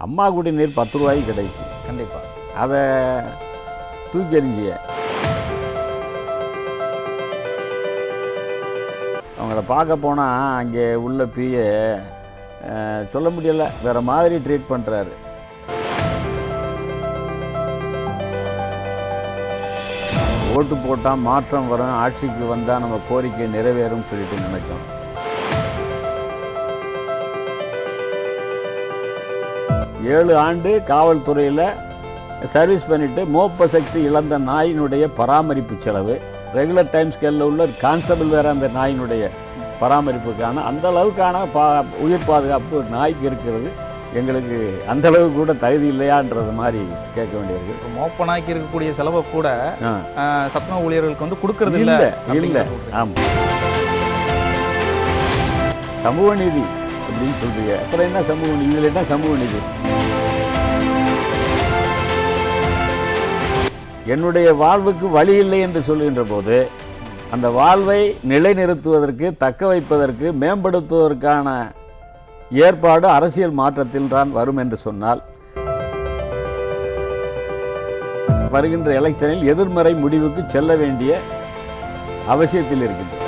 அம்மா குடிநீர் 10 ரூபாய்க்கு கிடைச்சி, கண்டிப்பாக அதை தூக்கி எறிஞ்சிய அவங்கள பார்க்க போனால் அங்கே உள்ள பிஏ சொல்ல முடியலை, வேறு மாதிரி ட்ரீட் பண்ணுறாரு. ஓட்டு போட்டால் மாற்றம் வரும், ஆட்சிக்கு வந்தால் நம்ம கோரிக்கை நிறைவேறும் சொல்லிட்டு நினைச்சோம். 7 ஆண்டு காவல்துறையில் சர்வீஸ் பண்ணிவிட்டு மோப்ப சக்தி இழந்த நாயினுடைய பராமரிப்பு செலவு, ரெகுலர் டைம் ஸ்கேலில் உள்ள கான்ஸ்டபிள் வேறு அந்த நாயினுடைய பராமரிப்புக்கான அந்த அளவுக்கான உயிர் பாதுகாப்பு நாய்க்கு இருக்கிறது. எங்களுக்கு அந்தளவு கூட தகுதி இல்லையான்றது மாதிரி கேட்க வேண்டியிருக்கு. இப்போ மோப்ப நாய்க்கு இருக்கக்கூடிய செலவை கூட சத்துணவு ஊழியர்களுக்கு வந்து கொடுக்கறது இல்லை. ஆமாம், சமூக நீதி அப்படின்னு சொல்றீங்க, அப்புறம் என்ன சமூக நீதி? இதில் என்ன சமூக நீதி? என்னுடைய வாழ்வுக்கு வழி இல்லை என்று சொல்லுகின்ற போது அந்த வாழ்வை நிலைநிறுத்துவதற்கு, தக்க வைப்பதற்கு, மேம்படுத்துவதற்கான ஏற்பாடு அரசியல் மாற்றத்தில் தான் வரும் என்று சொன்னால், வருகின்ற எலெக்ஷனில் எதிர்மறை முடிவுக்கு செல்ல வேண்டிய அவசியத்தில் இருக்கின்றது.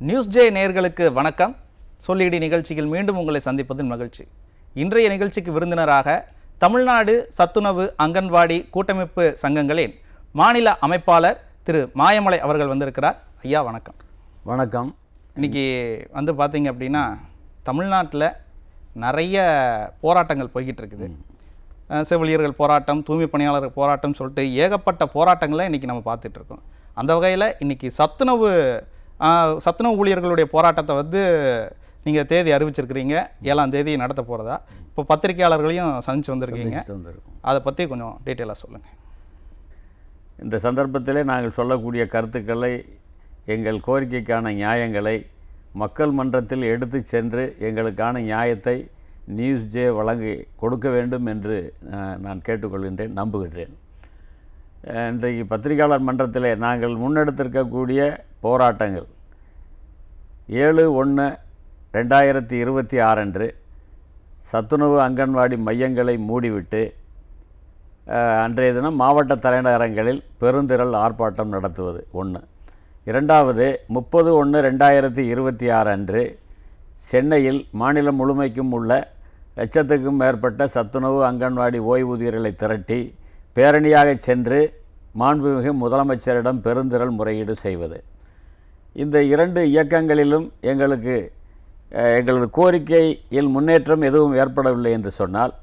நியூஸ் ஜே நேயர்களுக்கு வணக்கம். சொல்லிடி நிகழ்ச்சியில் மீண்டும் உங்களை சந்திப்பதில் மகிழ்ச்சி. இன்றைய நிகழ்ச்சிக்கு விருந்தினராக தமிழ்நாடு சத்துணவு அங்கன்வாடி கூட்டமைப்பு சங்கங்களின் மாநில அமைப்பாளர் திரு மாயமலை அவர்கள் வந்திருக்கிறார். ஐயா வணக்கம். வணக்கம். இன்றைக்கி வந்து பார்த்தீங்க அப்படின்னா தமிழ்நாட்டில் நிறைய போராட்டங்கள் போய்கிட்டு இருக்குது. செவிலியர்கள் போராட்டம், தூய்மை பணியாளர்கள் போராட்டம் சொல்லிட்டு ஏகப்பட்ட போராட்டங்களை இன்றைக்கி நம்ம பார்த்துட்ருக்கோம். அந்த வகையில் இன்றைக்கி சத்துணவு ஊழியர்களுடைய போராட்டத்தை வந்து நீங்கள் தேதி அறிவிச்சிருக்கிறீங்க, 7ஆம் தேதி நடத்த போகிறதா. இப்போ பத்திரிகையாளர்களையும் சந்திச்சு வந்திருக்கீங்க, அதை பற்றி கொஞ்சம் டீட்டெயிலாக சொல்லுங்கள். இந்த சந்தர்ப்பத்தில் நாங்கள் சொல்லக்கூடிய கருத்துக்களை, எங்கள் கோரிக்கைக்கான நியாயங்களை மக்கள் மன்றத்தில் எடுத்து சென்று எங்களுக்கான நியாயத்தை நியூஸ் ஜே வழங்கி கொடுக்க வேண்டும் என்று நான் கேட்டுக்கொள்கின்றேன், நம்புகின்றேன். இன்றைக்கு பத்திரிகையாளர் மன்றத்தில் நாங்கள் முன்னெடுத்திருக்கக்கூடிய போராட்டங்கள் 7/1/2026 அன்று சத்துணவு அங்கன்வாடி மையங்களை மூடிவிட்டு அன்றைய தினம் மாவட்ட தலைநகரங்களில் பெருந்திரள் ஆர்ப்பாட்டம் நடத்துவது ஒன்று. இரண்டாவது, 30/1/2026 அன்று சென்னையில் மாநிலம் முழுமைக்கும் உள்ள லட்சத்துக்கும் மேற்பட்ட சத்துணவு அங்கன்வாடி ஓய்வூதியர்களை திரட்டி பேரணியாக சென்று மாண்புமிகு முதலமைச்சரிடம் பெருந்திரள் முறையீடு செய்வது. இந்த 2 இயக்கங்களிலும் எங்களது கோரிக்கையில் முன்னேற்றம் எதுவும் ஏற்படவில்லை என்று சொன்னால்,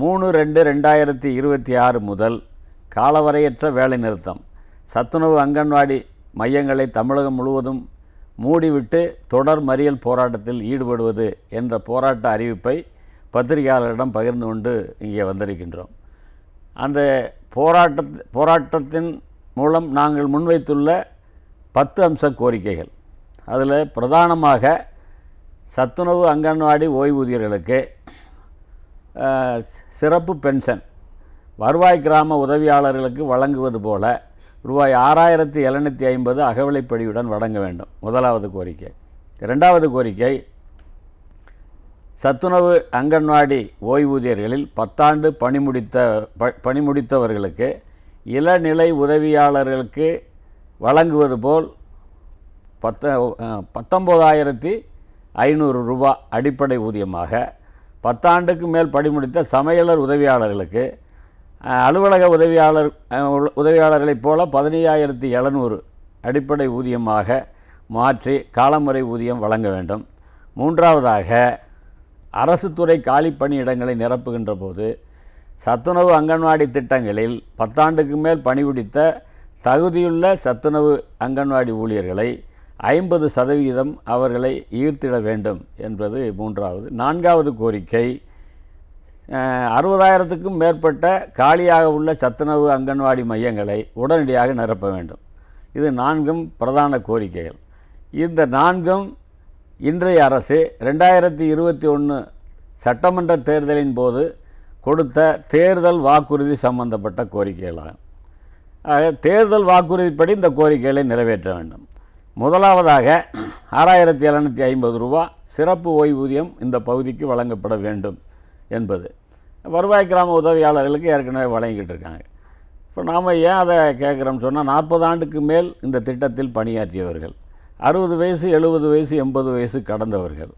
3/2/2026 முதல் காலவரையற்ற வேலைநிறுத்தம், சத்துணவு அங்கன்வாடி மையங்களை தமிழகம் முழுவதும் மூடிவிட்டு தொடர் மறியல் போராட்டத்தில் ஈடுபடுவது என்ற போராட்ட அறிவிப்பை பத்திரிகையாளரிடம் பகிர்ந்து கொண்டு இங்கே வந்திருக்கின்றோம். அந்த போராட்டத்தின் மூலம் நாங்கள் முன்வைத்துள்ள 10 அம்ச கோரிக்கைகள், அதில் பிரதானமாக சத்துணவு அங்கன்வாடி ஓய்வூதியர்களுக்கு சிறப்பு பென்ஷன் வருவாய் கிராம உதவியாளர்களுக்கு வழங்குவது போல ரூபாய் 6750 அகவிலைப்படியுடன் வழங்க வேண்டும், முதலாவது கோரிக்கை. இரண்டாவது கோரிக்கை, சத்துணவு அங்கன்வாடி ஓய்வூதியர்களில் 10 ஆண்டு பணி முடித்தவர்களுக்கு இளநிலை உதவியாளர்களுக்கு வழங்குவது போல் 19,500 ரூபாய் அடிப்படை ஊதியமாக, 10 ஆண்டுக்கு மேல் பணி முடித்த சமையலர் உதவியாளர்களுக்கு அலுவலக உதவியாளர்களைப் போல 15,700 அடிப்படை ஊதியமாக மாற்றி காலமுறை ஊதியம் வழங்க வேண்டும். மூன்றாவதாக, அரசு துறை காலி பணியிடங்களை நிரப்புகின்ற போது சத்துணவு அங்கன்வாடி திட்டங்களில் 10 ஆண்டுக்கு மேல் பணிபுரித்த தகுதியுள்ள சத்துணவு அங்கன்வாடி ஊழியர்களை 50% அவர்களை ஈர்த்திட வேண்டும் என்பது மூன்றாவது. நான்காவது கோரிக்கை, 60,000க்கும் மேற்பட்ட காலியாக உள்ள சத்துணவு அங்கன்வாடி மையங்களை உடனடியாக நிரப்ப வேண்டும். இது 4 பிரதான கோரிக்கைகள். இந்த 4 இன்றைய அரசு 2021 சட்டமன்ற தேர்தலின் போது கொடுத்த தேர்தல் வாக்குறுதி சம்பந்தப்பட்ட கோரிக்கைகளாகும். ஆக தேர்தல் வாக்குறுதிப்படி இந்த கோரிக்கைகளை நிறைவேற்ற வேண்டும். முதலாவதாக 6750 ரூபா சிறப்பு ஓய்வூதியம் இந்த பகுதிக்கு வழங்கப்பட வேண்டும் என்பது வருவாய் கிராம உதவியாளர்களுக்கு ஏற்கனவே வழங்கிக்கிட்டு இருக்காங்க. இப்போ நாம் ஏன் அதை கேட்குறோம்னு சொன்னால் 40 ஆண்டுக்கு மேல் இந்த திட்டத்தில் பணியாற்றியவர்கள், 60 வயசு 70 வயசு 80 வயசு கடந்தவர்கள்,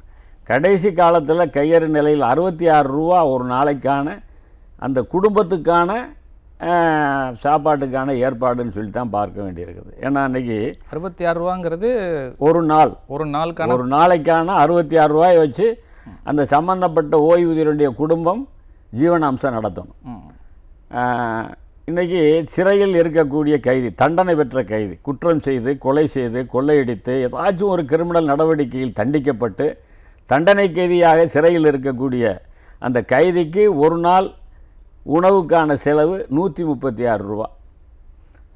கடைசி காலத்தில் கையறு நிலையில் 66 ரூபா ஒரு நாளைக்கான அந்த குடும்பத்துக்கான சாப்பாட்டுக்கான ஏற்பாடுன்னு சொல்லி தான் பார்க்க வேண்டியிருக்குது. ஏன்னா அன்றைக்கி 66 ரூபாங்கிறது ஒரு நாளைக்கான 66 ரூபாயை வச்சு அந்த சம்பந்தப்பட்ட ஓய்வூதியருடைய குடும்பம் ஜீவனாம்சம் நடத்தணும். இன்றைக்கி சிறையில் இருக்கக்கூடிய கைதி, தண்டனை பெற்ற கைதி, குற்றம் செய்து கொலை செய்து கொள்ளையடித்து ஏதாச்சும் ஒரு கிரிமினல் நடவடிக்கையில் தண்டிக்கப்பட்டு தண்டனை கைதியாக சிறையில் இருக்கக்கூடிய அந்த கைதிக்கு ஒரு நாள் உணவுக்கான செலவு 136 ரூபா.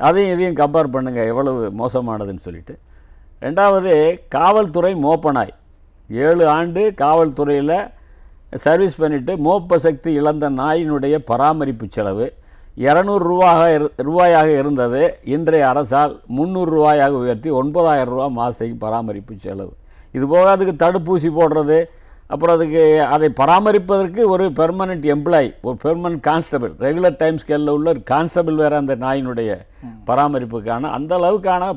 அதையும் இதையும் கம்பேர் பண்ணுங்கள் எவ்வளவு மோசமானதுன்னு சொல்லிட்டு. ரெண்டாவது, காவல்துறை மோப்பனாய் 7 ஆண்டு காவல்துறையில் சர்வீஸ் பண்ணிவிட்டு மோப்ப சக்தி இழந்த நாயினுடைய பராமரிப்பு செலவு 200 ரூபாயாக இருந்தது. இன்றைய அரசால் 300 ரூபாயாக உயர்த்தி 9000 ரூபா மாதத்துக்கு பராமரிப்பு செலவு. இது போக அதுக்கு தடுப்பூசி போடுறது, அப்புறம் அதுக்கு அதை பராமரிப்பதற்கு ஒரு பெர்மனெண்ட் எம்ப்ளாயி, ஒரு பெர்மனெண்ட் கான்ஸ்டபிள், ரெகுலர் டைம் ஸ்கேலில் உள்ள ஒரு கான்ஸ்டபிள் வேறு அந்த நாயினுடைய பராமரிப்புக்கான அந்த அளவுக்கான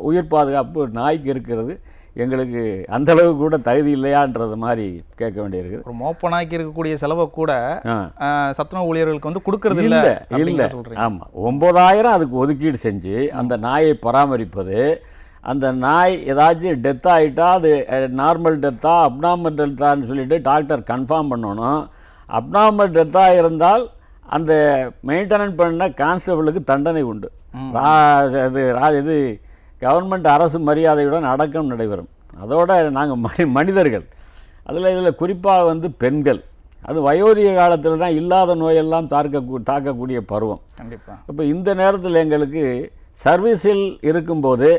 உயிர் பாதுகாப்பு நாய்க்கு இருக்கிறது. எங்களுக்கு அந்தளவு கூட தகுதி இல்லையான்றது மாதிரி கேட்க வேண்டியிருக்கு. ஒரு மோப்ப நாய்க்கு இருக்கக்கூடிய செலவை கூட சத்துணவு ஊழியர்களுக்கு வந்து கொடுக்கறது இல்லை. ஆமாம், 9000 அதுக்கு ஒதுக்கீடு செஞ்சு அந்த நாயை பராமரிப்பது. அந்த நாய் ஏதாச்சும் டெத் ஆகிட்டா அது நார்மல் டெத்தா அப்நார்மல் டெத்தான்னு சொல்லிட்டு டாக்டர் கன்ஃபார்ம் பண்ணணும். அப்நார்மல் டெத்தாக இருந்தால் அந்த மெயின்டெனன்ஸ் பண்ண கான்ஸ்டபிளுக்கு தண்டனை உண்டு. இது கவர்மெண்ட் அரசு மரியாதையுடன் அடக்கம் நடைபெறும். அதோடு நாங்கள் மனிதர்கள், இதில் குறிப்பாக வந்து பெண்கள், அது வயோதிக காலத்தில் தான் இல்லாத நோயெல்லாம் தாக்கக்கூடிய பருவம். கண்டிப்பாக. இப்போ இந்த நேரத்தில் எங்களுக்கு சர்வீஸில் இருக்கும்போது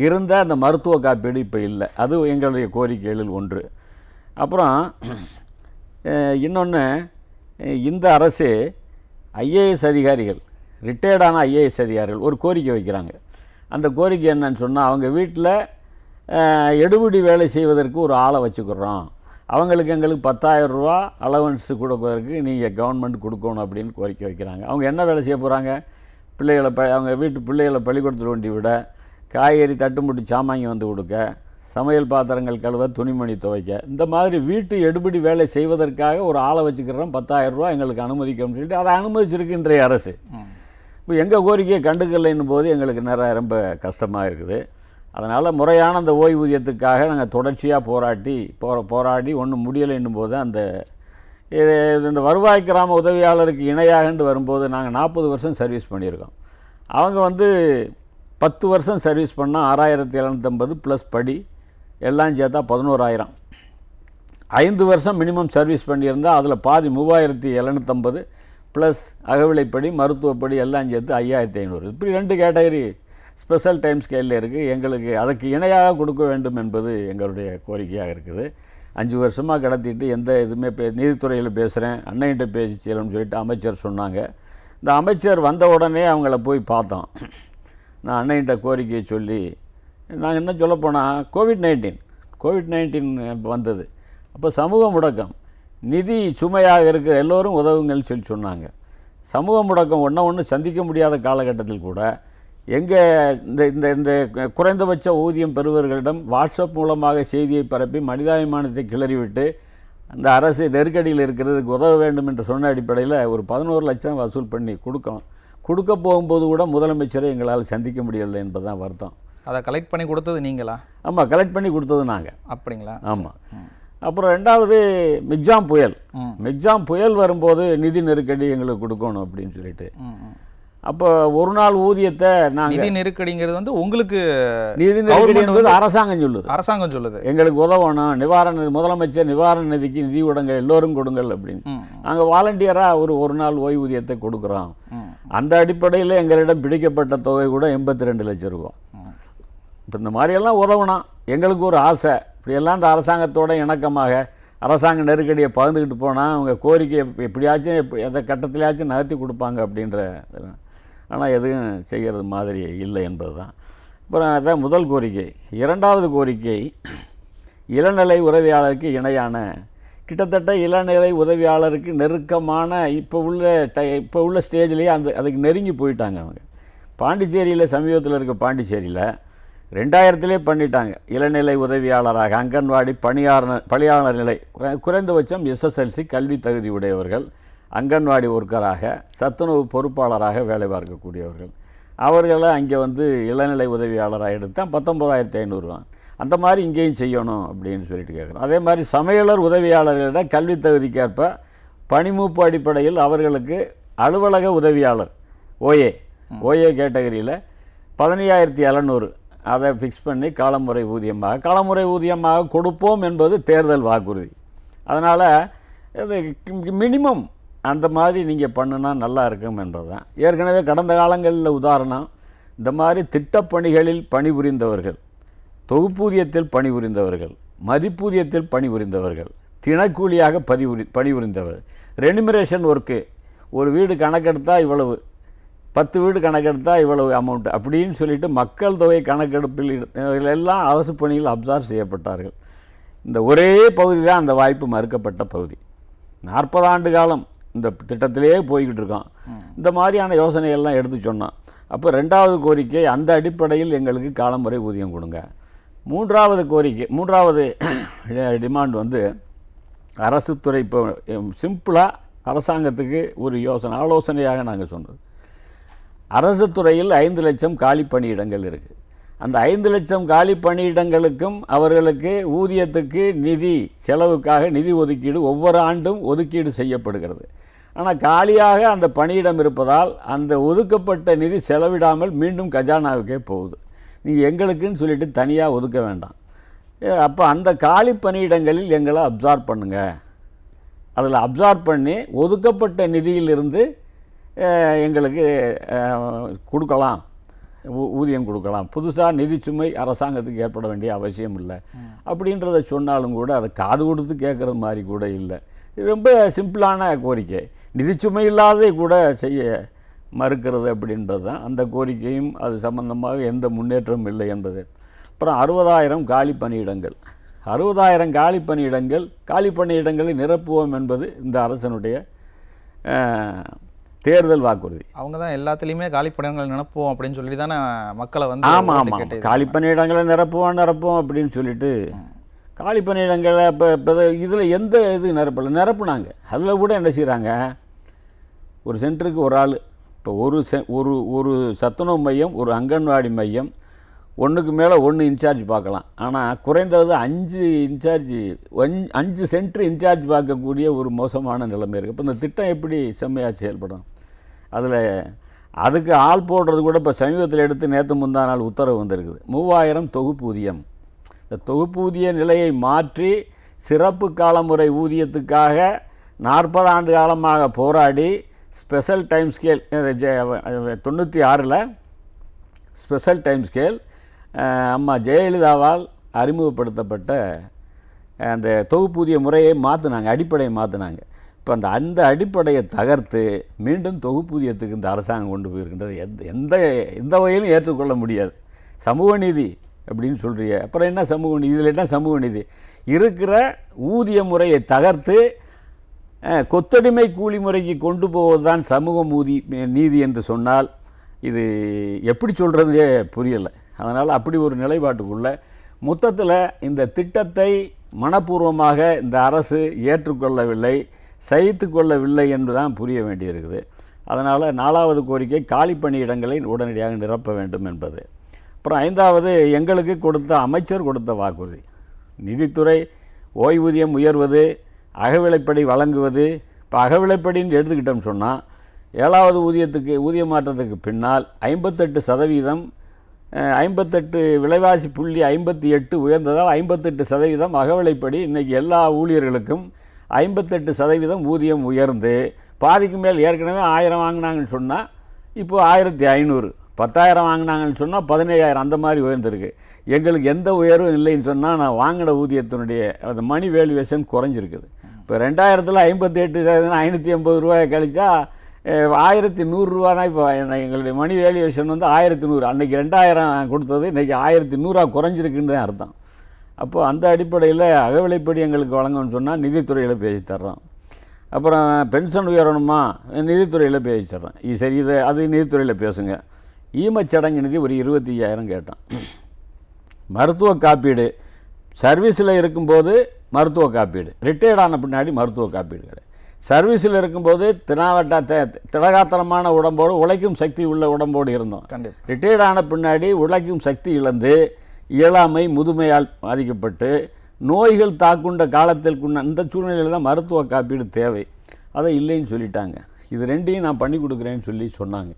இருந்த அந்த மருத்துவ காப்பீடு இப்போ இல்லை. அது எங்களுடைய கோரிக்கைகளில் ஒன்று. அப்புறம் இன்னொன்று, இந்த அரசு ஐஏஎஸ் அதிகாரிகள், ரிட்டையர்டான ஐஏஎஸ் அதிகாரிகள் ஒரு கோரிக்கை வைக்கிறாங்க. அந்த கோரிக்கை என்னன்னு சொன்னால், அவங்க வீட்டில் எடுபிடி வேலை செய்வதற்கு ஒரு ஆளை வச்சுக்கிறோம், அவங்களுக்கு எங்களுக்கு 10,000 ரூபா அலவன்ஸு கொடுப்பதற்கு நீங்கள் கவர்மெண்ட் கொடுக்கணும் அப்படின்னு கோரிக்கை வைக்கிறாங்க. அவங்க என்ன வேலை செய்ய போகிறாங்க? அவங்க வீட்டு பிள்ளைகளை பள்ளிக்கூடத்தில் ஒண்டி விட, காய்கறி தட்டுமுட்டி சாமாங்கி வந்து கொடுக்க, சமையல் பாத்திரங்கள் கழுவ, துணிமணி துவைக்க, இந்த மாதிரி வீட்டு எடுபிடி வேலை செய்வதற்காக ஒரு ஆளை வச்சுக்கிறோம், 10,000 ரூபா எங்களுக்கு அனுமதிக்கணும்னு சொல்லிட்டு அதை அனுமதிச்சிருக்கு இன்றைய அரசு. இப்போ எங்கள் கோரிக்கையை கண்டுக்கலைன்னும் போது எங்களுக்கு நிறைய ரொம்ப கஷ்டமாக இருக்குது. அதனால் முறையான அந்த ஓய்வூதியத்துக்காக நாங்கள் தொடர்ச்சியாக போராடி ஒன்றும் முடியலைன்னும் போது இந்த வருவாய் கிராம உதவியாளருக்கு இணையாகண்டு வரும்போது நாங்கள் 40 வருஷம் சர்வீஸ் பண்ணியிருக்கோம். அவங்க வந்து 10 வருஷம் சர்வீஸ் பண்ணால் 6750 ப்ளஸ் படி எல்லாம் சேர்த்தா 11,000. 5 வருஷம் மினிமம் சர்வீஸ் பண்ணியிருந்தால் அதில் பாதி 3750 ப்ளஸ் அகவிலைப்படி மருத்துவப்படி எல்லாம் சேர்த்து 5500. இப்படி 2 கேட்டகரி ஸ்பெஷல் டைம் ஸ்கேலில் இருக்குது. எங்களுக்கு அதுக்கு இணையாக கொடுக்க வேண்டும் என்பது எங்களுடைய கோரிக்கையாக இருக்குது. 5 வருஷமாக கடத்திட்டு எந்த இதுவுமே நீதித்துறையில் பேசுகிறேன், அன்னைகிட்ட பேசிச்சேன்னு சொல்லிட்டு அமைச்சர் சொன்னாங்க. இந்த அமைச்சர் வந்த உடனே அவங்கள போய் பார்த்தோம். நான் அன்னைகிட்ட கோரிக்கையை சொல்லி, நாங்கள் என்ன சொல்ல போனால் கோவிட்-19 வந்தது. அப்போ சமூக முடக்கம், நிதி சுமையாக இருக்கிற எல்லோரும் உதவுங்கள்னு சொல்லி சொன்னாங்க. சமூக முடக்கம் ஒன்று சந்திக்க முடியாத காலகட்டத்தில் கூட எங்கள் இந்த குறைந்தபட்ச ஊதியம் பெறுவர்களிடம் வாட்ஸ்அப் மூலமாக செய்தியை பரப்பி மனிதாபிமானத்தை கிளறிவிட்டு அந்த அரசு நெருக்கடியில் இருக்கிறதுக்கு உதவ வேண்டும் என்று சொன்ன அடிப்படையில் ஒரு 11 லட்சம் வசூல் பண்ணி கொடுக்க போகும்போது கூட முதலமைச்சரை எங்களால் சந்திக்க முடியலை என்பதுதான் வருத்தம். அதை கலெக்ட் பண்ணி கொடுத்தது நீங்களா? ஆமாம், கலெக்ட் பண்ணி கொடுத்தது நாங்கள். அப்படிங்களா? ஆமாம். அப்புறம் 2வது மிக்ஜாம் புயல் வரும்போது நிதி நெருக்கடி எங்களுக்கு கொடுக்கணும் அப்படின்னு சொல்லிட்டு, அப்போ ஒரு நாள் ஊதியத்தை நாங்கள், நிதி நெருக்கடிங்கிறது வந்து உங்களுக்கு நிதி நெருக்கடி என்பது அரசாங்கம் சொல்லுது எங்களுக்கு உதவணும், முதலமைச்சர் நிவாரண நிதிக்கு நிதி கொடுங்க, எல்லோரும் கொடுங்கள் அப்படின்னு. நாங்கள் வாலண்டியராக ஒரு நாள் ஓய்வூதியத்தை கொடுக்குறோம். அந்த அடிப்படையில் எங்களிடம் பிடிக்கப்பட்ட தொகை கூட 82 லட்சம் ரூபா. இப்போ இந்த மாதிரியெல்லாம் உதவணும். எங்களுக்கு ஒரு ஆசை, இப்படியெல்லாம் இந்த அரசாங்கத்தோட இணக்கமாக அரசாங்க நெருக்கடியை பகிர்ந்துக்கிட்டு போனால் அவங்க கோரிக்கையை எப்படியாச்சும் எந்த கட்டத்திலேயாச்சும் நகர்த்தி கொடுப்பாங்க அப்படின்ற. ஆனால் எதுவும் செய்கிறது மாதிரி இல்லை என்பது தான். அப்புறம் அதான் முதல் கோரிக்கை. இரண்டாவது கோரிக்கை, இளநிலை உதவியாளருக்கு இணையான, கிட்டத்தட்ட இளநிலை உதவியாளருக்கு நெருக்கமான இப்போ உள்ள ஸ்டேஜ்லேயே அதுக்கு நெருங்கி போயிட்டாங்க அவங்க. பாண்டிச்சேரியில் சமீபத்தில் இருக்க பாண்டிச்சேரியில் 2000 பண்ணிட்டாங்க இளநிலை உதவியாளராக அங்கன்வாடி பணியாளர் நிலை, குறைந்தபட்சம் SSLC கல்வி தகுதி உடையவர்கள், அங்கன்வாடி ஒர்க்கராக, சத்துணவு பொறுப்பாளராக வேலை பார்க்கக்கூடியவர்கள், அவர்களை அங்கே இளநிலை உதவியாளராக எடுத்தால் 19,500 அந்த மாதிரி இங்கேயும் செய்யணும் அப்படின்னு சொல்லிட்டு கேட்குறோம். அதே மாதிரி சமையலர் உதவியாளர்களிடம் கல்வி தகுதிக்கேற்ப பணிமூப்பு அடிப்படையில் அவர்களுக்கு அலுவலக உதவியாளர் ஓஏ கேட்டகரியில் 15,700 அதை ஃபிக்ஸ் பண்ணி காலமுறை ஊதியமாக கொடுப்போம் என்பது தேர்தல் வாக்குறுதி. அதனால் இது மினிமம் அந்த மாதிரி நீங்கள் பண்ணுனா நல்லா இருக்கும் என்பது தான். ஏற்கனவே கடந்த காலங்களில் உதாரணம், இந்த மாதிரி திட்டப்பணிகளில் பணிபுரிந்தவர்கள், தொகுப்பூதியத்தில் பணிபுரிந்தவர்கள், மதிப்பூதியத்தில் பணிபுரிந்தவர்கள், தினக்கூலியாக பணிபுரிந்தவர்கள், ரெனிமரேஷன் ஒர்க்கு, ஒரு வீடு கணக்கெடுத்தால் இவ்வளவு, 10 வீடு கணக்கெடுத்தால் இவ்வளவு அமௌண்ட் அப்படின்னு சொல்லிட்டு மக்கள் தொகை கணக்கெடுப்பில் எல்லாம் அரசு பணியில் அப்சார்வ் செய்யப்பட்டார்கள். இந்த ஒரே பகுதி தான் அந்த வாய்ப்பு மறுக்கப்பட்ட பகுதி. 40 ஆண்டு காலம் இந்த திட்டத்திலேயே போய்கிட்டு இருக்கோம். இந்த மாதிரியான யோசனைகள்லாம் எடுத்து சொன்னோம். அப்போ 2வது கோரிக்கை, அந்த அடிப்படையில் எங்களுக்கு காலமுறை ஊதியம் கொடுங்க. 3வது கோரிக்கை, 3வது டிமாண்ட் அரசு துறை. இப்போ சிம்பிளாக அரசாங்கத்துக்கு ஒரு ஆலோசனையாக நாங்கள் சொன்னது, அரசு துறையில் 5 லட்சம் காலி பணியிடங்கள் இருக்குது. அந்த 5 லட்சம் காலி பணியிடங்களுக்கும் அவர்களுக்கு ஊதியத்துக்கு செலவுக்காக நிதி ஒதுக்கீடு ஒவ்வொரு ஆண்டும் ஒதுக்கீடு செய்யப்படுகிறது. ஆனால் காலியாக அந்த பணியிடம் இருப்பதால் அந்த ஒதுக்கப்பட்ட நிதி செலவிடாமல் மீண்டும் கஜானாவுக்கே போகுது. நீங்கள் எங்களுக்குன்னு சொல்லிட்டு தனியாக ஒதுக்க வேண்டாம். அப்போ அந்த காலி பணியிடங்களில் எங்களை அப்சார்ப் பண்ணுங்கள். அதில் அப்சார்ப் பண்ணி ஒதுக்கப்பட்ட நிதியிலிருந்து எங்களுக்கு கொடுக்கலாம், ஊதியம் கொடுக்கலாம். புதுசாக நிதி சுமை அரசாங்கத்துக்கு ஏற்பட வேண்டிய அவசியம் இல்லை அப்படின்றத சொன்னாலும் கூட அதை காது கொடுத்து கேட்குறது மாதிரி கூட இல்லை. இது ரொம்ப சிம்பிளான கோரிக்கை. நிதிச்சுமை இல்லாததை கூட செய்ய மறுக்கிறது அப்படின்றது தான் அந்த கோரிக்கையும். அது சம்பந்தமாக எந்த முன்னேற்றமும் இல்லை என்பது. அப்புறம் 60,000 காலி பணியிடங்கள், 60,000 காலி பணியிடங்களை நிரப்புவோம் என்பது இந்த அரசனுடைய தேர்தல் வாக்குறுதி. அவங்க தான் எல்லாத்துலேயுமே காலி பணியிடங்கள் நிரப்புவோம் அப்படின்னு சொல்லி தானே மக்களை ஆமாம் காலி பணியிடங்களை நிரப்புவோம் அப்படின்னு சொல்லிட்டு காலி பணியிடங்களை இப்போ இதில் எந்த இது நிரப்புனாங்க. அதில் கூட என்ன செய்கிறாங்க, ஒரு சென்டருக்கு ஒரு ஆள், இப்போ ஒரு சத்துணவு மையம், ஒரு அங்கன்வாடி மையம், ஒன்றுக்கு மேலே 1 இன்சார்ஜ் பார்க்கலாம். ஆனால் குறைந்தது 5 சென்டர் இன்சார்ஜ் பார்க்கக்கூடிய ஒரு மோசமான நிலைமை இருக்குது. இப்போ இந்த திட்டம் எப்படி செம்மையாக செயல்படும்? அதுக்கு ஆள் போடுறது கூட இப்போ சமீபத்தில் எடுத்து நேற்று முந்தா நாள் உத்தரவு வந்திருக்குது. 3000 தொகுப்பூதியம். இந்த தொகுப்பூதிய நிலையை மாற்றி சிறப்பு காலமுறை ஊதியத்துக்காக 40 ஆண்டு காலமாக போராடி special time scale 96 special time scale அம்மா ஜெயலலிதாவால் அறிமுகப்படுத்தப்பட்ட அந்த தொகுப்பூதிய முறையை மாற்றினாங்க, அடிப்படையை மாற்றினாங்க. இப்போ அந்த அடிப்படையை தகர்த்து மீண்டும் தொகுப்பூதியத்துக்கு இந்த அரசாங்கம் கொண்டு போயிருக்கின்றது எந்த வகையிலும் ஏற்றுக்கொள்ள முடியாது. சமூக நீதி அப்படின்னு சொல்கிறீங்க, அப்புறம் என்ன சமூக நீதி? இதில் என்ன சமூக நீதி? இருக்கிற ஊதிய முறையை தகர்த்து கொத்தடிமை கூலி முறைக்கு கொண்டு போவது தான் சமூக நீதி என்று சொன்னால் இது எப்படி சொல்கிறதே புரியலை. அதனால் அப்படி ஒரு நிலைப்பாட்டுக்குள்ள மொத்தத்தில் இந்த திட்டத்தை மனப்பூர்வமாக இந்த அரசு ஏற்றுக்கொள்ளவில்லை, சகித்து கொள்ளவில்லை என்று தான் புரிய வேண்டியிருக்குது. அதனால் 4வது கோரிக்கை காலி பணியிடங்களை உடனடியாக நிரப்ப வேண்டும் என்பது. அப்புறம் 5வது எங்களுக்கு அமைச்சர் கொடுத்த வாக்குறுதி, நிதித்துறை ஓய்வூதியம் உயர்வது, அகவிலைப்படி வழங்குவது. இப்போ அகவிலைப்படின்னு எடுத்துக்கிட்டோம்னு சொன்னால் 7வது ஊதிய மாற்றத்துக்கு பின்னால் 58% 58 விலைவாசி புள்ளி 58 உயர்ந்ததால் 58% அகவிலைப்படி இன்றைக்கி எல்லா ஊழியர்களுக்கும் 58% ஊதியம் உயர்ந்து பாதிக்கு மேல் ஏற்கனவே 1000 வாங்கினாங்கன்னு சொன்னால் இப்போது 1500, 10,000 வாங்கினாங்கன்னு சொன்னால் 17,000 அந்த மாதிரி உயர்ந்திருக்கு. எங்களுக்கு எந்த உயர்வும் இல்லைன்னு சொன்னால் நான் வாங்கின ஊதியத்தினுடைய அந்த மணி வேல்யூவேஷன் குறைஞ்சிருக்குது. இப்போ 2000 58% 580 ரூபாயை கழிச்சா 1100 இப்போ எங்களுடைய மணி வேல்யூவேஷன் வந்து 1100. அன்றைக்கி 2000 கொடுத்தது இன்றைக்கி 1100 குறைஞ்சிருக்குன்னு தான் அர்த்தம். அப்போது அந்த அடிப்படையில் அகவிலைப்படி எங்களுக்கு வழங்கணும்னு சொன்னால் நிதித்துறையில் பேசி தர்றோம். அப்புறம் பென்ஷன் உயரணுமா, நிதித்துறையில் பேசி தர்றோம். இது சரி, இது அது நிதித்துறையில் பேசுங்க. ஈமச்சடங்கு நிதி ஒரு 25,000 கேட்டான். மருத்துவ காப்பீடு சர்வீஸில் இருக்கும்போது மருத்துவ காப்பீடு, ரிட்டையர்ட் ஆன பின்னாடி மருத்துவ காப்பீடு கிடையாது. சர்வீஸில் இருக்கும்போது திடகாத்திரமான உடம்போடு உழைக்கும் சக்தி உள்ள உடம்போடு இருந்தோம். ரிட்டையர்ட் ஆன பின்னாடி உழைக்கும் சக்தி இழந்து இயலாமை முதுமையால் பாதிக்கப்பட்டு நோய்கள் தாக்குண்ட காலத்தில் இந்த சூழ்நிலையில் தான் மருத்துவ காப்பீடு தேவை. அதை இல்லைன்னு சொல்லிட்டாங்க. இது ரெண்டையும் நான் பண்ணி கொடுக்குறேன்னு சொல்லி சொன்னாங்க.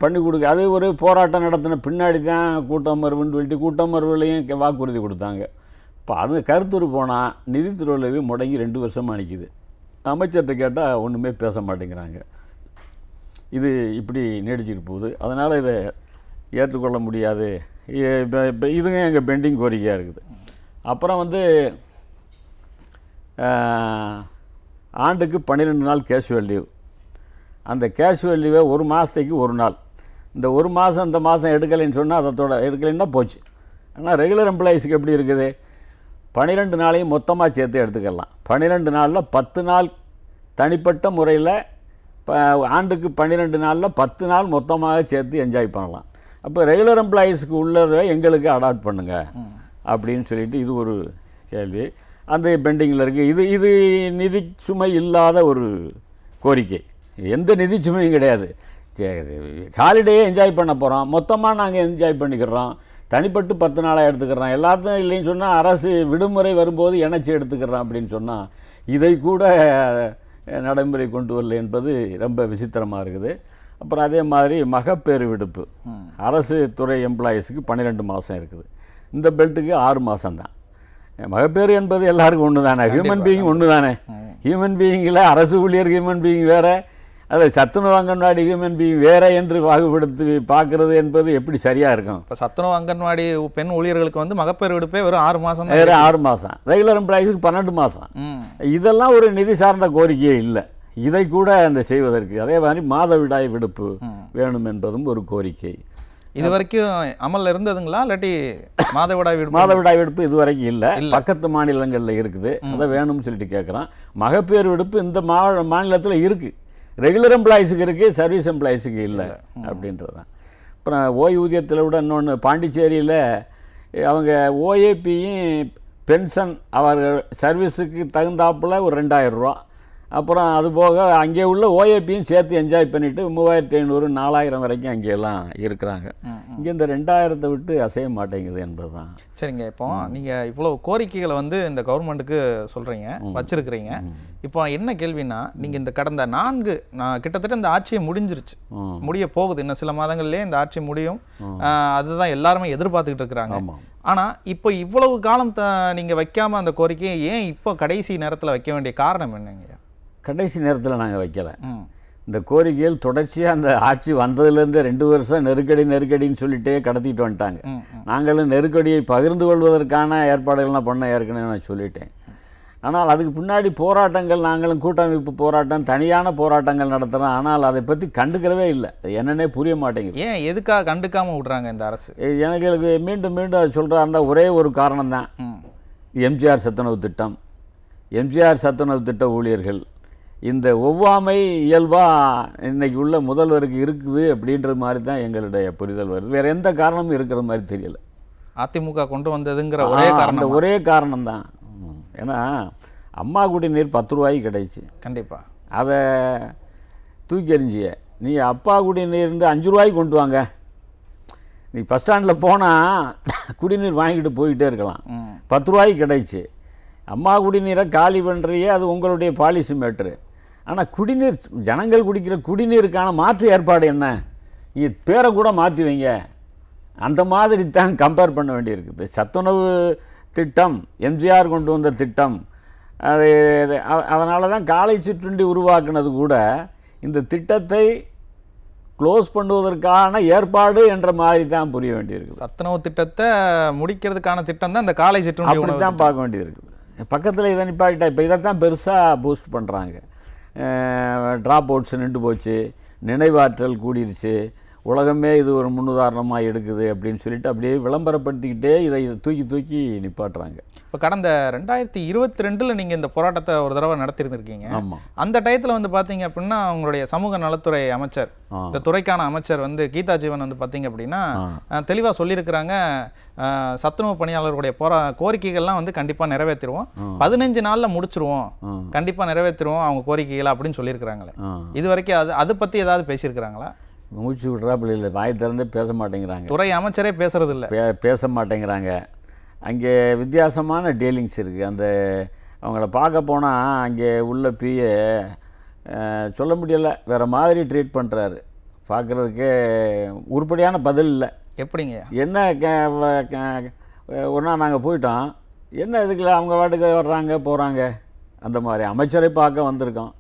பண்ணி கொடுக்க அது ஒரு போராட்டம் நடத்தின பின்னாடி தான் கூட்டமர்வுன்னு சொல்லிட்டு கூட்டமர்வுலையும் வாக்குறுதி கொடுத்தாங்க. இப்போ அது கருத்துரு போனால் நிதித்துறையிலவே முடங்கி 2 வருஷமாக நிற்கிது. அமைச்சர்கிட்ட கேட்டால் ஒன்றுமே பேச மாட்டேங்கிறாங்க. இது இப்படி நீடிச்சிட்டு போகுது. அதனால் இதை ஏற்றுக்கொள்ள முடியாது. இப்போ இதுங்க எங்கள் பெண்டிங் கோரிக்கையாக இருக்குது. அப்புறம் வந்து ஆண்டுக்கு 12 நாள் கேஷுவல் லீவ். அந்த கேஷுவல் லீவை 1 மாதத்துக்கு 1 நாள். இந்த 1 மாதம் இந்த மாதம் எடுக்கலைன்னு சொன்னால் அதோட எடுக்கலைன்னா போச்சு. ஆனால் ரெகுலர் எம்ப்ளாயீஸுக்கு எப்படி இருக்குது, 12 நாளையும் மொத்தமாக சேர்த்து எடுத்துக்கலாம். 12 நாளில் 10 நாள் தனிப்பட்ட முறையில், ஆண்டுக்கு 12 நாளில் 10 நாள் மொத்தமாக சேர்த்து என்ஜாய் பண்ணலாம். அப்போ ரெகுலர் எம்ப்ளாயீஸுக்கு உள்ளதை எங்களுக்கு அடாப்ட் பண்ணுங்கள் அப்படின்னு சொல்லிட்டு இது ஒரு கேள்வி அந்த பெண்டிங்கில் இருக்குது. இது நிதி சுமை இல்லாத ஒரு கோரிக்கை. எந்த நிதி சுமையும் கிடையாது. ஹாலிடேயே என்ஜாய் பண்ண போகிறோம், மொத்தமாக நாங்கள் என்ஜாய் பண்ணிக்கிறோம். தனிப்பட்டு 10 நாளாக எடுத்துக்கிறோம். எல்லாத்தையும் இல்லைன்னு சொன்னால் அரசு விடுமுறை வரும்போது இணைச்சி எடுத்துக்கிறோம் அப்படின்னு சொன்னால் இதை கூட நடைமுறை கொண்டு வரல என்பது ரொம்ப விசித்திரமாக இருக்குது. அப்புறம் அதே மாதிரி மகப்பேறு விடுப்பு அரசு துறை எம்ப்ளாயீஸுக்கு 12 மாதம் இருக்குது. இந்த பெல்ட்டுக்கு 6 மாதம்தான். மகப்பேறு என்பது எல்லாருக்கும் ஒன்று தானே, ஹியூமன் பீயிங் ஒன்று தானே. ஹியூமன் பீயிங்கில் அரசு ஊழியர் ஹியூமன் பீயிங் வேறு, அது சத்துணவு அங்கன்வாடி ஹியூமன் பீயிங் வேறு என்று பாகுபடுத்தி பார்க்குறது என்பது எப்படி சரியாக இருக்கும்? இப்போ சத்துணவு அங்கன்வாடி பெண் ஊழியர்களுக்கு வந்து மகப்பேறு விடுப்பே வெறும் 6 மாதம், வேறு 6 மாதம். ரெகுலர் எம்ப்ளாயீஸுக்கு 12 மாதம். இதெல்லாம் ஒரு நிதி சார்ந்த கோரிக்கையே இல்லை. இதை கூட அந்த செய்வதற்கு அதே மாதிரி மாதவிடாய் விடுப்பு வேணும் என்பதும் ஒரு கோரிக்கை. இது வரைக்கும் அமலில் இருந்ததுங்களா, இல்லாட்டி மாதவிடாய் விடுப்பு? மாதவிடாய் விடுப்பு இது வரைக்கும் இல்லை, பக்கத்து மாநிலங்களில் இருக்குது. அதை வேணும்னு சொல்லிட்டு கேட்குறான். மகப்பேறு விடுப்பு இந்த மாநிலத்தில் இருக்குது, ரெகுலர் எம்ப்ளாயீஸுக்கு இருக்குது, சர்வீஸ் எம்ப்ளாயீஸுக்கு இல்லை அப்படின்றது தான். அப்புறம் ஓய்வூதியத்தில் விட இன்னொன்று, பாண்டிச்சேரியில் அவங்க ஓஏபியும் பென்ஷன் அவர்கள் சர்வீஸுக்கு தகுந்தாப்பில் ஒரு 2000 ரூபா, அப்புறம் அதுபோக அங்கே உள்ள ஓஏபியும் சேர்த்து என்ஜாய் பண்ணிவிட்டு 3500 4000 வரைக்கும் அங்கேயெல்லாம் இருக்கிறாங்க. இங்கே இந்த 2000 விட்டு அசைய மாட்டேங்குது என்பது தான். சரிங்க, இப்போ நீங்கள் இவ்வளோ கோரிக்கைகளை வந்து இந்த கவர்மெண்ட்டுக்கு சொல்கிறீங்க, வச்சுருக்கிறீங்க. இப்போ என்ன கேள்வின்னா, நீங்கள் இந்த கடந்த 4 கிட்டத்தட்ட இந்த ஆட்சியை முடிஞ்சிருச்சு, முடிய போகுது, இன்னும் சில மாதங்கள்லேயே இந்த ஆட்சி முடியும். அதுதான் எல்லாருமே எதிர்பார்த்துக்கிட்டு இருக்கிறாங்க. ஆனால் இப்போ இவ்வளவு காலம் நீங்கள் வைக்காமல் அந்த கோரிக்கையை ஏன் இப்போ கடைசி நேரத்தில் வைக்க வேண்டிய காரணம் என்னங்க? கடைசி நேரத்தில் நாங்கள் வைக்கலை. இந்த கோரிக்கைகள் தொடர்ச்சியாக அந்த ஆட்சி வந்ததுலேருந்து 2 வருஷம் நெருக்கடின்னு சொல்லிட்டே கடத்திட்டு வந்துட்டாங்க. நாங்களும் நெருக்கடியை பகிர்ந்து கொள்வதற்கான ஏற்பாடுகள்லாம் பண்ண ஏற்கனவே நான் சொல்லிட்டேன். ஆனால் அதுக்கு பின்னாடி போராட்டங்கள், நாங்களும் கூட்டமைப்பு போராட்டம், தனியான போராட்டங்கள் நடத்துகிறோம். ஆனால் அதை பற்றி கண்டுக்கிறவே இல்லை. என்னன்னே புரிய மாட்டேங்குது. ஏன் எதுக்காக கண்டுக்காமல் விட்றாங்க இந்த அரசு? எனக்கு மீண்டும் அதை சொல்கிறாருந்தா ஒரே ஒரு காரணம் தான், எம்ஜிஆர் சத்துணவு திட்டம். எம்ஜிஆர் சத்துணவு திட்ட ஊழியர்கள் இந்த ஒவ்வாமை இயல்பாக இன்றைக்கி உள்ள முதல்வருக்கு இருக்குது அப்படின்றது மாதிரி தான் எங்களுடைய புரிதல் வருது. வேறு எந்த காரணமும் இருக்கிற மாதிரி தெரியல. அதிமுக கொண்டு வந்ததுங்கிற ஒரே காரணம், அந்த ஒரே காரணம் தான். ஏன்னா அம்மா குடிநீர் 10 ரூபாய்க்கு கிடைச்சி, கண்டிப்பாக அதை தூக்கி எறிஞ்சிய நீ அப்பா குடிநீர் 5 ரூபாய்க்கு கொண்டு வாங்க. நீ பஸ் ஸ்டாண்டில் போனால் குடிநீர் வாங்கிட்டு போய்கிட்டே இருக்கலாம். 10 ரூபாய்க்கு கிடைச்சி அம்மா குடிநீரை காலி பண்ணுறியே, அது உங்களுடைய பாலிசி மேட்ரு. ஆனால் குடிநீர், ஜனங்கள் குடிக்கிற குடிநீருக்கான மாற்று ஏற்பாடு என்ன? நீ பேரை கூட மாற்றி வைங்க. அந்த மாதிரி தான் கம்பேர் பண்ண வேண்டியிருக்குது. சத்துணவு திட்டம் எம்ஜிஆர் கொண்டு வந்த திட்டம், அது அதனால தான் காலை சிற்றுண்டி உருவாக்குனது கூட இந்த திட்டத்தை க்ளோஸ் பண்ணுவதற்கான ஏற்பாடு என்ற மாதிரி தான் புரிய வேண்டியிருக்குது. சத்துணவு திட்டத்தை முடிக்கிறதுக்கான திட்டம் தான் இந்த காலை சிற்றுண்டி அப்படி தான் பார்க்க வேண்டியிருக்குது. பக்கத்தில் இதை நிப்பாட்டா இப்போ இதைத்தான் பெருசாக பூஸ்ட் பண்ணுறாங்க. ட்ராப் அவுட்ஸ் நின்று போச்சு, நினைவாற்றல் கூடிருச்சு, உலகமே இது ஒரு முன்னுதாரணமாக எடுக்குது அப்படின்னு சொல்லிட்டு அப்படியே விளம்பரப்படுத்திக்கிட்டே இதை தூக்கி தூக்கி நிப்பாட்டுறாங்க. இப்போ கடந்த 2022 நீங்கள் இந்த போராட்டத்தை ஒரு தடவை நடத்திருந்திருக்கீங்க. ஆமாம். அந்த டயத்தில் வந்து பார்த்தீங்க அப்படின்னா உங்களுடைய சமூக நலத்துறை அமைச்சர், இந்த துறைக்கான அமைச்சர் வந்து கீதா ஜீவன் வந்து பார்த்தீங்க அப்படின்னா தெளிவாக சொல்லியிருக்கிறாங்க, சத்துணவு பணியாளர்களுடைய கோரிக்கைகள்லாம் வந்து கண்டிப்பாக நிறைவேற்றிடுவோம், 15 நாளில் முடிச்சிருவோம், கண்டிப்பாக நிறைவேற்றிடுவோம் அவங்க கோரிக்கைகளை அப்படின்னு சொல்லியிருக்கிறாங்களே. இது வரைக்கும் அதை பற்றி ஏதாவது பேசியிருக்கிறாங்களா? மூச்சு விட்றாப்புல இல்லை, வாய் திறந்தே பேச மாட்டேங்கிறாங்க. துறை அமைச்சரே பேசுறது இல்லை, பேச மாட்டேங்கிறாங்க. அங்கே வித்தியாசமான டீலிங்ஸ் இருக்குது. அந்த அவங்கள பார்க்க போனால் அங்கே உள்ள பிஏ சொல்ல முடியலை, வேறு மாதிரி ட்ரீட் பண்ணுறாரு. பார்க்குறதுக்கே உருப்படியான பதில் இல்லை. எப்படிங்க? என்ன ஒரு நாள் நாங்கள் போயிட்டோம், என்ன இதுக்குல அவங்க வாட்டுக்கு வர்றாங்க போகிறாங்க, அந்த மாதிரி. அமைச்சரை பார்க்க வந்திருக்கோம்,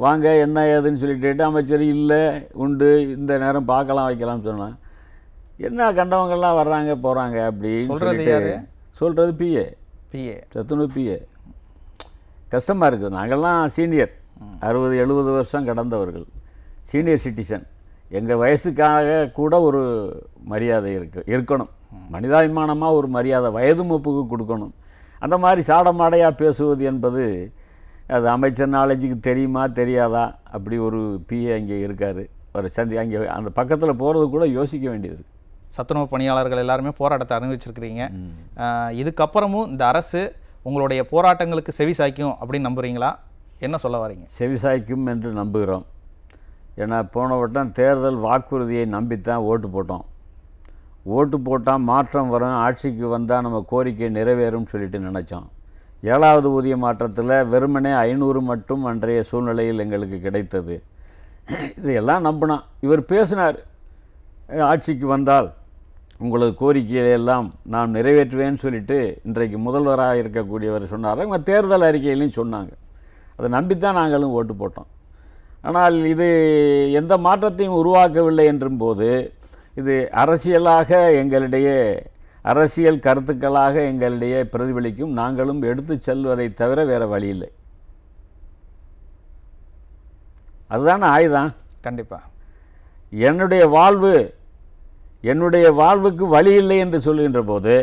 வாங்க என்ன ஏதுன்னு சொல்லிட்டு அமைச்சர் இல்லை உண்டு இந்த நேரம் பார்க்கலாம் வைக்கலாம்னு சொன்னான். என்ன கண்டவங்கள்லாம் வர்றாங்க போகிறாங்க அப்படி சொல்கிறது பிஏ சத்துணவு பிஏ. கஷ்டமாக இருக்குது. நாங்கள்லாம் சீனியர், 60-70 வருஷம் கடந்தவர்கள், சீனியர் சிட்டிசன். எங்கள் வயசுக்காக கூட ஒரு மரியாதை இருக்கணும், மனிதாபிமானமாக ஒரு மரியாதை வயது மூப்புக்கு கொடுக்கணும். அந்த மாதிரி சாடமாடையாக பேசுவது என்பது அது அமைச்சர் நாலேஜுக்கு தெரியுமா தெரியாதா? அப்படி ஒரு பிஏ அங்கே இருக்கார். ஒரு அங்கே அந்த பக்கத்தில் போகிறது கூட யோசிக்க வேண்டியது. சத்துணவு பணியாளர்கள் எல்லாருமே போராட்டத்தை அறிவிச்சிருக்கிறீங்க. இதுக்கப்புறமும் இந்த அரசு உங்களுடைய போராட்டங்களுக்கு செவி சாய்க்கும் அப்படின்னு நம்புறீங்களா? என்ன சொல்ல வரீங்க? செவி சாய்க்கும் என்று நம்புகிறோம். ஏன்னா போன வட்டம் தேர்தல் வாக்குறுதியை நம்பித்தான் ஓட்டு போட்டோம். ஓட்டு போட்டால் மாற்றம் வரும், ஆட்சிக்கு வந்தால் நம்ம கோரிக்கை நிறைவேறும் சொல்லிட்டு நினச்சோம். 7வது ஊதிய மாற்றத்தில் வெறுமனே 500 மட்டும் அன்றைய சூழ்நிலையில் எங்களுக்கு கிடைத்தது. இதையெல்லாம் நம்பினான். இவர் பேசினார், ஆட்சிக்கு வந்தால் உங்களது கோரிக்கையெல்லாம் நான் நிறைவேற்றுவேன்னு சொல்லிட்டு இன்றைக்கு முதல்வராக இருக்கக்கூடியவர் சொன்னார். அவங்க தேர்தல் அறிக்கையிலையும் சொன்னாங்க. அதை நம்பித்தான் நாங்களும் ஓட்டு போட்டோம். ஆனால் இது எந்த மாற்றத்தையும் உருவாக்கவில்லை என்றும் போது இது அரசியலாக எங்களிடையே அரசியல் கருத்துக்களாக எங்களிடையே பிரதிபலிக்கும். நாங்களும் எடுத்து செல்வதை தவிர வேறு வழி இல்லை. அதுதானே ஆயுதம். கண்டிப்பாக என்னுடைய வாழ்வுக்கு வழி இல்லை என்று சொல்கின்ற போது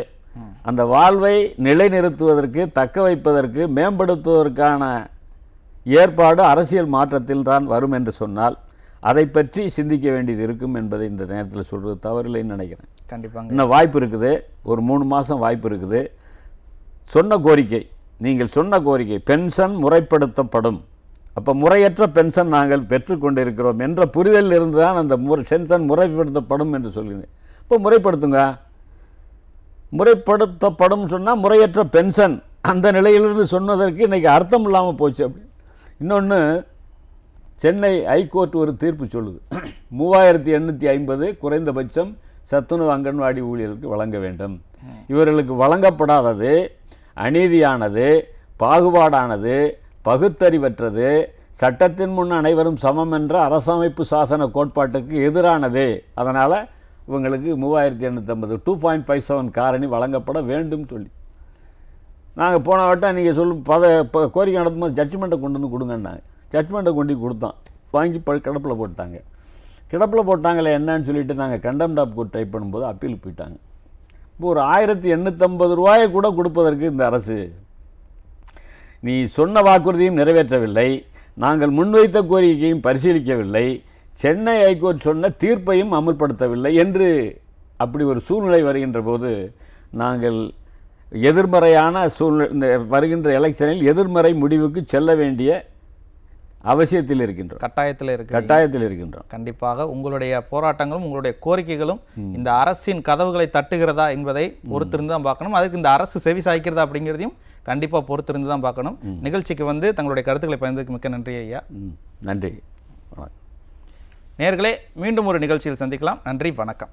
அந்த வாழ்வை நிலைநிறுத்துவதற்கு, தக்க வைப்பதற்கு, மேம்படுத்துவதற்கான ஏற்பாடு அரசியல் மாற்றத்தில் தான் வரும் என்று சொன்னால் அதை பற்றி சிந்திக்க வேண்டியது இருக்கும் என்பதை இந்த நேரத்தில் சொல்கிறது தவறில்லைன்னு நினைக்கிறேன். கண்டிப்பாக இன்னும் வாய்ப்பு இருக்குது, ஒரு 3 மாதம் வாய்ப்பு இருக்குது. சொன்ன கோரிக்கை, நீங்கள் சொன்ன கோரிக்கை பென்ஷன் முறைப்படுத்தப்படும். அப்போ முறையற்ற பென்ஷன் நாங்கள் பெற்றுக்கொண்டிருக்கிறோம் என்ற புரிதலில் இருந்து தான் அந்த பென்ஷன் முறைப்படுத்தப்படும் என்று சொல்கிறேன். இப்போ முறைப்படுத்துங்க. முறைப்படுத்தப்படும் சொன்னால் முறையற்ற பென்ஷன் அந்த நிலையிலிருந்து சொன்னதற்கு இன்றைக்கி அர்த்தம் இல்லாமல் போச்சு. அப்படி இன்னொன்று, சென்னை ஹைகோர்ட் ஒரு தீர்ப்பு சொல்லுது, 3850 குறைந்தபட்சம் சத்துணவு அங்கன்வாடி ஊழியர்களுக்கு வழங்க வேண்டும். இவர்களுக்கு வழங்கப்படாதது அநீதியானது, பாகுபாடானது, பகுத்தறிவற்றது, சட்டத்தின் முன் அனைவரும் சமம் என்ற அரசமைப்பு சாசன கோட்பாட்டுக்கு எதிரானது. அதனால் இவங்களுக்கு 3850 2.57 காரணி வழங்கப்பட வேண்டும் சொல்லி நாங்கள் போன வட்டம் நீங்கள் கோரிக்கை நடத்தும்போது ஜட்ஜ்மெண்ட்டை கொண்டு வந்து கொடுங்கன்னாங்க. ஜட்ஜ்மெண்ட்டை கொண்டு கொடுத்தோம், வாங்கி கிடப்பில் போட்டாங்க. கிடப்பில் போட்டாங்களே என்னன்னு சொல்லிட்டு நாங்கள் கண்டெம்ட் ஆஃப் கோர்ட் டைப் பண்ணும்போது அப்பீல் போயிட்டாங்க. இப்போ ஒரு 1850 ரூபாயை கூட கொடுப்பதற்கு இந்த அரசு, நீ சொன்ன வாக்குறுதியும் நிறைவேற்றவில்லை, நாங்கள் முன்வைத்த கோரிக்கையும் பரிசீலிக்கவில்லை, சென்னை ஹைகோர்ட் சொன்ன தீர்ப்பையும் அமுல்படுத்தவில்லை என்று அப்படி ஒரு சூழ்நிலை வருகின்ற போது நாங்கள் எதிர்மறையான சூழ்நிலை வருகின்ற எலெக்ஷனில் எதிர்மறை முடிவுக்கு செல்ல வேண்டிய அவசியத்தில் இருக்கின்றோம், கட்டாயத்தில் இருக்கின்றோம். கண்டிப்பாக உங்களுடைய போராட்டங்களும் உங்களுடைய கோரிக்கைகளும் இந்த அரசின் கதவுகளை தட்டுகிறதா என்பதை பொறுத்திருந்து தான் பார்க்கணும். அதுக்கு இந்த அரசு செவி சாய்க்கிறதா அப்படிங்கிறதையும் கண்டிப்பாக பொறுத்திருந்து தான் பார்க்கணும். நிகழ்ச்சிக்கு வந்து தங்களுடைய கருத்துக்களை பயந்ததுக்கு மிக்க நன்றி ஐயா. நன்றி. நேயர்களே, மீண்டும் ஒரு நிகழ்ச்சியில் சந்திக்கலாம். நன்றி, வணக்கம்.